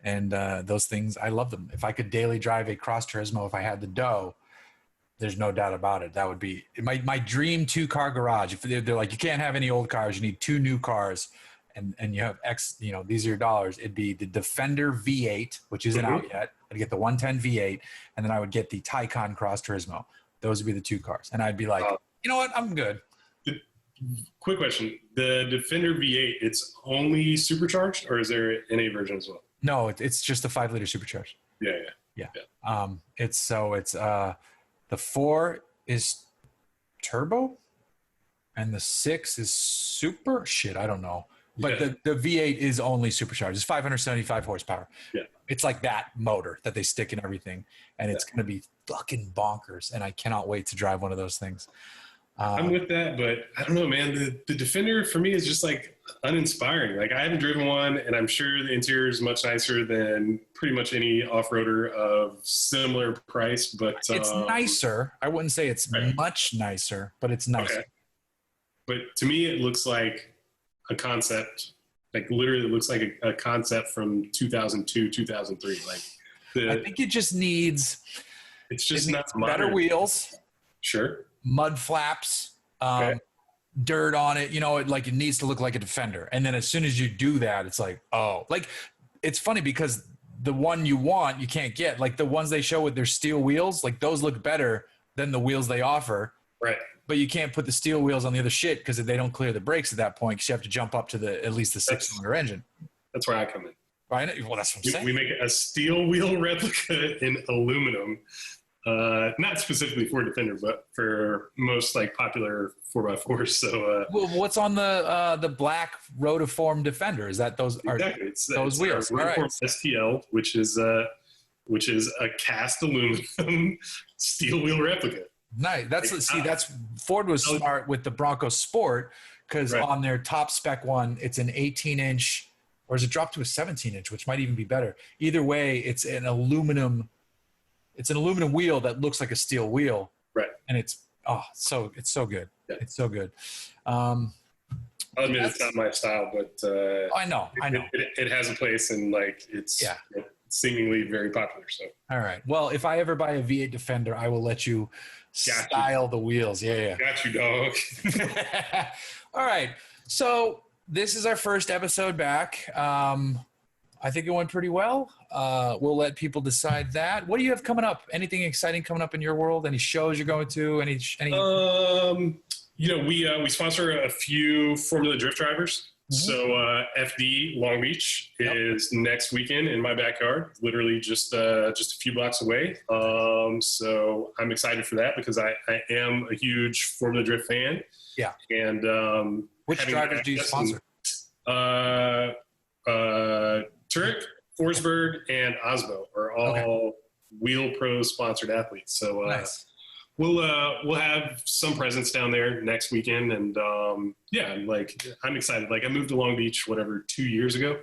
And those things, I love them. If I could daily drive a Cross Turismo, if I had the dough, there's no doubt about it. That would be my dream 2-car garage. If they're like, you can't have any old cars, you need 2 new cars, and you have these are your dollars. It'd be the Defender V8, which isn't out yet. I'd get the 110 V8, and then I would get the Taycan Cross Turismo. Those would be the 2 cars. And I'd be like, you know what? I'm good. Quick question. The Defender V8, it's only supercharged, or is there an NA version as well? No, it's just a 5-liter supercharged. Yeah. The 4 is turbo and the 6 is super. Shit, I don't know. But the V8 is only supercharged. It's 575 horsepower. Yeah. It's like that motor that they stick in everything. And it's going to be fucking bonkers. And I cannot wait to drive one of those things. I'm with that, but I don't know, man. The Defender for me is just like uninspiring. Like I haven't driven one, and I'm sure the interior is much nicer than pretty much any off-roader of similar price. But it's nicer. I wouldn't say it's much nicer, but it's nicer. Okay. But to me, it looks like a concept. Like literally, it looks like a concept from 2002, 2003. Like I think it just needs. It's just not better modern. Wheels. Sure. Mud flaps, dirt on it, it needs to look like a Defender. And then as soon as you do that, it's like, it's funny because the one you want, you can't get. Like the ones they show with their steel wheels, like those look better than the wheels they offer. Right. But you can't put the steel wheels on the other shit because they don't clear the brakes at that point because you have to jump up to at least the 6-cylinder engine. That's where I come in. Right? Well, that's what I'm saying. We make a steel wheel replica in aluminum. Not specifically for Defender, but for most like popular 4x4s. So, well, what's on the black Rotiform Defender? Is that those? Exactly. Those wheels? Rotiform STL, which is which is a cast aluminum steel wheel replica. Nice. That's Ford was smart with the Bronco Sport because on their top spec one, it's an 18-inch, or is it dropped to a 17-inch, which might even be better. Either way, it's an aluminum wheel that looks like a steel wheel. Right. And it's so good. Yeah. It's so good. I'll admit it's not my style, but I know. It has a place, and like it's seemingly very popular. So all right. Well, if I ever buy a V8 Defender, I will let you style the wheels. Yeah. Got you, dog. All right. So this is our first episode back. I think it went pretty well. We'll let people decide that. What do you have coming up? Anything exciting coming up in your world? Any shows you're going to? Any? We sponsor a few Formula Drift drivers. Mm-hmm. So FD Long Beach is next weekend in my backyard, literally just a few blocks away. So I'm excited for that because I am a huge Formula Drift fan. Yeah. And which drivers do you sponsor? Turek, Forsberg, and Osbo are all Wheel Pro sponsored athletes. So nice. We'll have some presence down there next weekend, and I'm excited. Like I moved to Long Beach 2 years ago,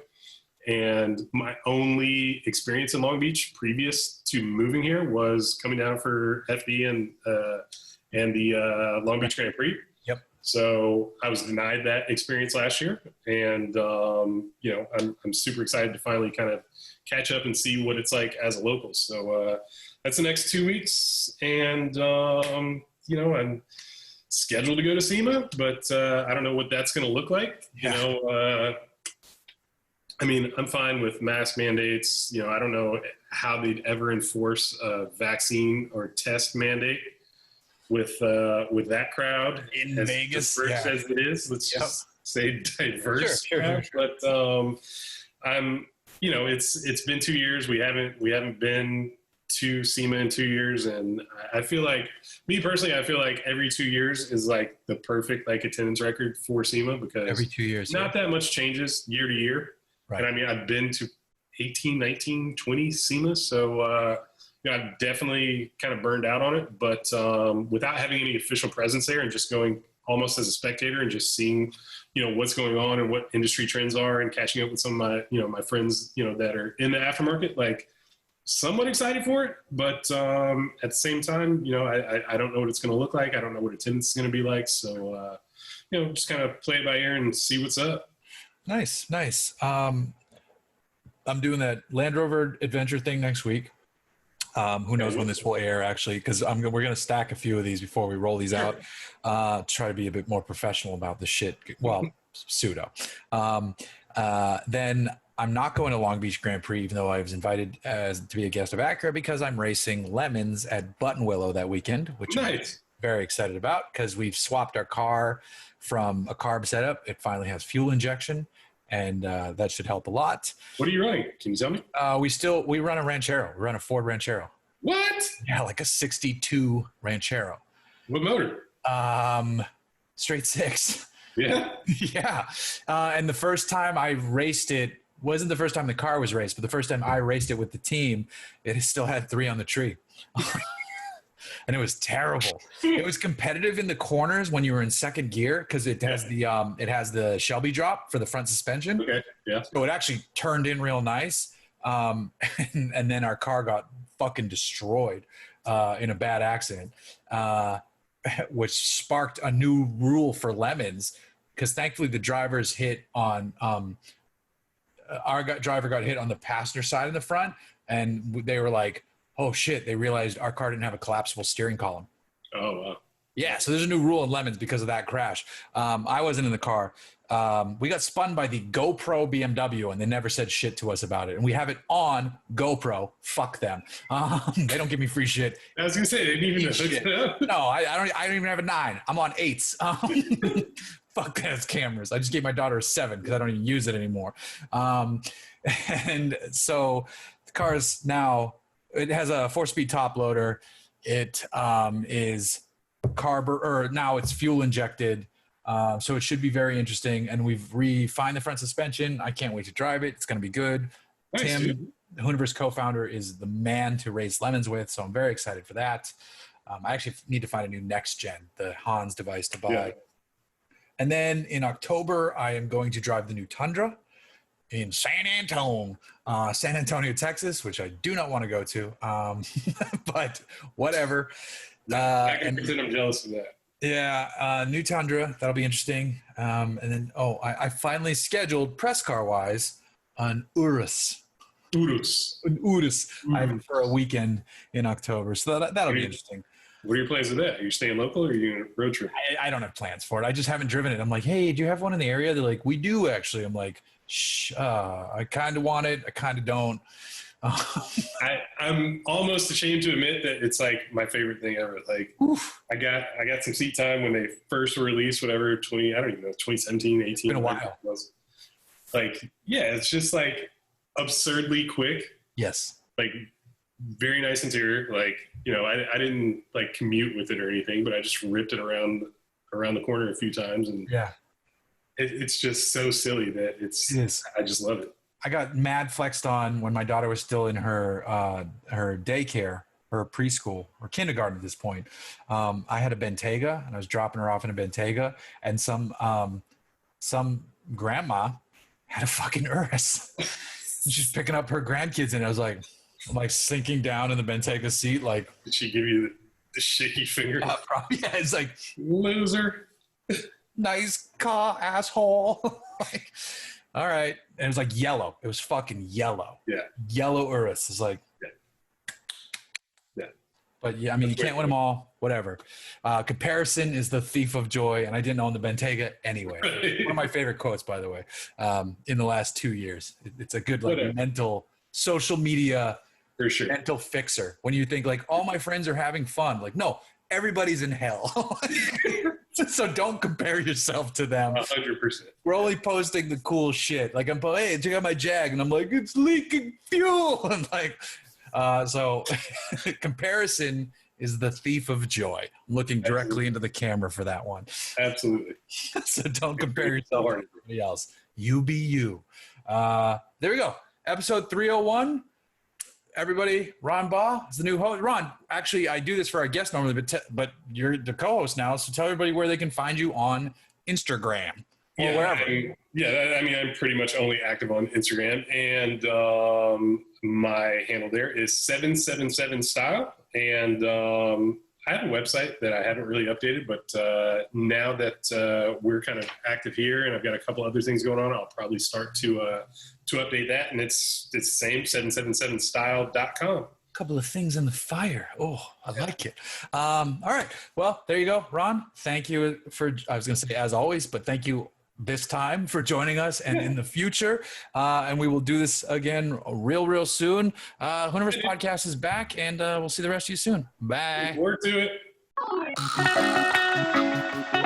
and my only experience in Long Beach previous to moving here was coming down for FD and the Long Beach Grand Prix. Yep. So I was denied that experience last year, and I'm super excited to finally kind of catch up and see what it's like as a local. So that's the next 2 weeks, and I'm scheduled to go to SEMA, but I don't know what that's going to look like. Yeah. I'm fine with mask mandates. I don't know how they'd ever enforce a vaccine or test mandate with that crowd in Vegas, diverse as it is. Let's just say diverse. Sure. But it's been 2 years. We haven't been to SEMA in 2 years, and I feel like, me personally, every 2 years is like the perfect attendance record for SEMA, because every 2 years not that much changes year to year. Right. And I've been to 18, 19, 20 SEMA, so I'm definitely kind of burned out on it, but without having any official presence there and just going almost as a spectator and just seeing, what's going on and what industry trends are, and catching up with some of my, my friends, that are in the aftermarket, somewhat excited for it, but at the same time, I don't know what it's going to look like. I don't know what attendance is going to be like. So, just kind of play it by ear and see what's up. Nice. I'm doing that Land Rover adventure thing next week. Who knows when this will air, actually, because we're going to stack a few of these before we roll these out. Try to be a bit more professional about the shit. Well, pseudo. Then I'm not going to Long Beach Grand Prix, even though I was invited to be a guest of Acura, because I'm racing Lemons at Button Willow that weekend, which I'm very excited about, because we've swapped our car from a carb setup. It finally has fuel injection, and that should help a lot. What are you running? Can you tell me? We run a Ranchero. We run a Ford Ranchero. What? Yeah, like a 62 Ranchero. What motor? Straight six. Yeah. Yeah. And the first time I raced it wasn't the first time the car was raced, but the first time I raced it with the team, it still had 3 on the tree. And it was terrible. It was competitive in the corners when you were in second gear, because it has the Shelby drop for the front suspension. Okay. Yeah. So it actually turned in real nice. And then our car got fucking destroyed in a bad accident, which sparked a new rule for Lemons, because thankfully the drivers hit on our driver got hit on the passenger side in the front, and they were like, oh shit, they realized our car didn't have a collapsible steering column. Oh, wow. Yeah, so there's a new rule in Lemons because of that crash. I wasn't in the car. We got spun by the GoPro BMW, and they never said shit to us about it. And we have it on GoPro. Fuck them. They don't give me free shit. I was gonna say, they didn't even hook it up. No, I don't even have a 9. I'm on 8s. Fuck those cameras. I just gave my daughter a 7 because I don't even use it anymore. And so the car's now, it has a 4-speed top loader. It is now it's fuel injected. So it should be very interesting. And we've refined the front suspension. I can't wait to drive it. It's going to be good. Nice, the Hooniverse co-founder is the man to raise lemons with, so I'm very excited for that. I actually need to find a new next gen, the Hans device to buy. Yeah. And then in October, I am going to drive the new Tundra in San Antonio, Texas, which I do not want to go to, but whatever. I can pretend I'm jealous of that. Yeah, new Tundra, that'll be interesting. And then, I finally scheduled press car wise an Urus. I have it for a weekend in October, so that'll be interesting. What are your plans with that? Are you staying local or are you doing a road trip? I don't have plans for it. I just haven't driven it. I'm like, hey, do you have one in the area? They're like, we do actually. I'm like, I kind of want it. I kind of don't. I'm almost ashamed to admit that it's like my favorite thing ever. Like, oof. I got some seat time when they first were released, whatever, 2017, 18. It's been a while. It was. Like, yeah, it's just like absurdly quick. Yes. Like, very nice interior. Like, I didn't like commute with it or anything, but I just ripped it around the corner a few times, and yeah, it's just so silly that I just love it. I got mad flexed on when my daughter was still in her daycare, her preschool or kindergarten at this point. I had a Bentayga and I was dropping her off in a Bentayga, and some grandma had a fucking Urus. She's picking up her grandkids, and I'm like sinking down in the Bentayga seat. Like, did she give you the shaky finger? Probably. Yeah, it's like, loser. Nice car, asshole. Like, all right. And it was like yellow. It was fucking yellow. Yeah. Yellow Urus. It's like, yeah. But yeah, I mean, you can't win them all. Whatever. Comparison is the thief of joy, and I didn't own the Bentayga anyway. One of my favorite quotes, by the way, in the last 2 years. It's a good mental social media for sure. Mental fixer. When you think like all my friends are having fun, like no, everybody's in hell. So don't compare yourself to them. 100%. We're only posting the cool shit. Like hey, check out my Jag, and I'm like, it's leaking fuel. And like, so comparison is the thief of joy. I'm looking directly into the camera for that one. Absolutely. So don't compare yourself to anybody else. You be you. There we go. Episode 301. Everybody, Ron Baugh is the new host. Ron, actually, I do this for our guests normally, but you're the co-host now, so tell everybody where they can find you on Instagram or wherever. I'm pretty much only active on Instagram, and my handle there is 777style, and I have a website that I haven't really updated, but now that we're kind of active here and I've got a couple other things going on, I'll probably start to update that. And it's the same, 777style.com. Couple of things in the fire. Oh, I like it. All right. Well, there you go. Ron, thank you I was going to say as always, but thank you this time for joining us and in the future. And we will do this again real soon. Hooniverse Podcast is back, and we'll see the rest of you soon. Bye. Look forward to it.